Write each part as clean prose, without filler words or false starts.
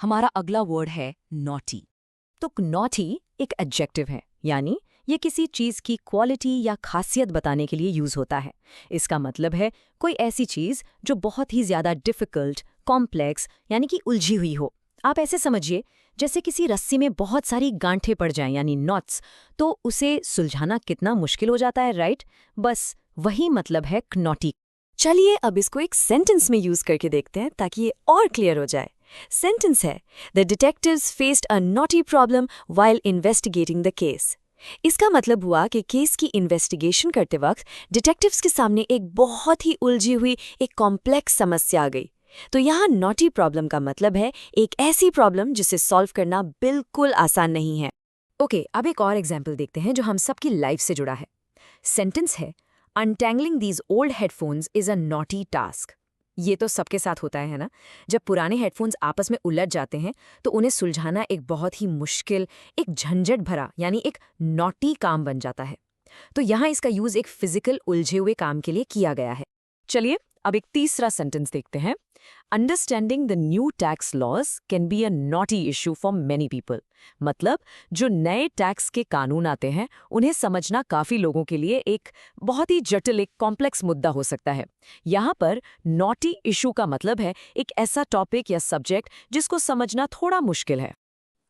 हमारा अगला वर्ड है नॉटी। तो नॉटी एक एडजेक्टिव है, यानी ये किसी चीज की क्वालिटी या खासियत बताने के लिए यूज होता है। इसका मतलब है कोई ऐसी चीज जो बहुत ही ज्यादा डिफिकल्ट, कॉम्प्लेक्स यानी कि उलझी हुई हो। आप ऐसे समझिए जैसे किसी रस्सी में बहुत सारी गांठें पड़ जाएं यानी नॉट्स, तो उसे सुलझाना कितना मुश्किल हो जाता है, राइट? बस वही मतलब है knotty। चलिए अब इसको एक सेंटेंस में यूज करके देखते हैं ताकि ये और क्लियर हो जाए। सेंटेंस है, the detectives faced a naughty problem while investigating the case. इसका मतलब हुआ कि केस की इन्वेस्टिगेशन करते वक्त डिटेक्टिव्स के सामने एक बहुत ही उलझी हुई एक कॉम्प्लेक्स समस्या आ गई। तो यहाँ नॉटी प्रॉब्लम का मतलब है एक ऐसी प्रॉब्लम जिसे सॉल्व करना बिल्कुल आसान नहीं है। ओके, अब एक और एग्जाम्पल देखते हैं जो हम सबकी लाइफ से जुड़ा है। सेंटेंस है, untangling these old headphones is a knotty task. ये तो सबके साथ होता है ना? जब पुराने हेडफोन्स आपस में उलझ जाते हैं तो उन्हें सुलझाना एक बहुत ही मुश्किल, एक झंझट भरा यानी एक नॉटी काम बन जाता है। तो यहाँ इसका यूज एक फिजिकल उलझे हुए काम के लिए किया गया है। चलिए अब एक तीसरा सेंटेंस देखते हैं। Understanding the new tax laws can be a knotty issue for many people. मतलब जो नए टैक्स के कानून आते हैं उन्हें समझना काफी लोगों के लिए एक बहुत ही जटिल, एक कॉम्प्लेक्स मुद्दा हो सकता है। यहाँ पर नॉटी इशू का मतलब है एक ऐसा टॉपिक या सब्जेक्ट जिसको समझना थोड़ा मुश्किल है।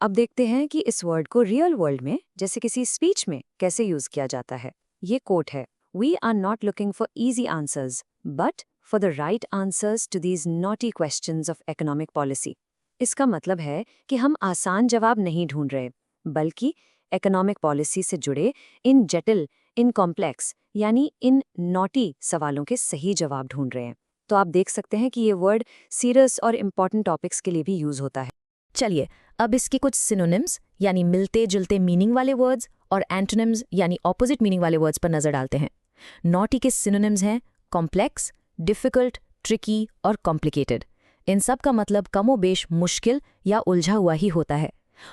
अब देखते हैं कि इस वर्ड को रियल वर्ल्ड में, जैसे किसी स्पीच में, कैसे यूज किया जाता है। ये कोट है, we are not looking for easy answers but for the right answers to these knotty questions of economic policy. इसका मतलब है कि हम आसान जवाब नहीं ढूंढ रहे, बल्कि इकोनॉमिक पॉलिसी से जुड़े इन जटिल, इन कॉम्प्लेक्स यानी इन नॉटी सवालों के सही जवाब ढूंढ रहे हैं। तो आप देख सकते हैं कि ये वर्ड सीरियस और इम्पॉर्टेंट टॉपिक्स के लिए भी यूज होता है। चलिए अब इसके कुछ सिनोनिम्स यानी मिलते जुलते मीनिंग वाले वर्ड्स और एंटोनिम्स यानी ऑपोजिट मीनिंग वाले वर्ड्स पर नजर डालते हैं। नॉटी के सिनोनिम्स हैं कॉम्प्लेक्स, डिफिकल्ट, ट्रिकी और कॉम्प्लिकेटेड। इन सब का मतलब कमोबेश मुश्किल या उलझा हुआ ही होता है।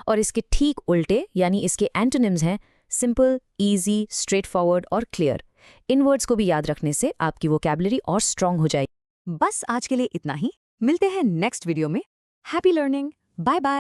और इसके ठीक उल्टे यानी इसके एंटोनिम्स हैं सिंपल, ईजी, स्ट्रेट फॉरवर्ड और क्लियर। इन वर्ड्स को भी याद रखने से आपकी वोकैबुलरी और स्ट्रांग हो जाएगी। बस आज के लिए इतना ही। मिलते हैं नेक्स्ट वीडियो में। Happy learning. Bye bye.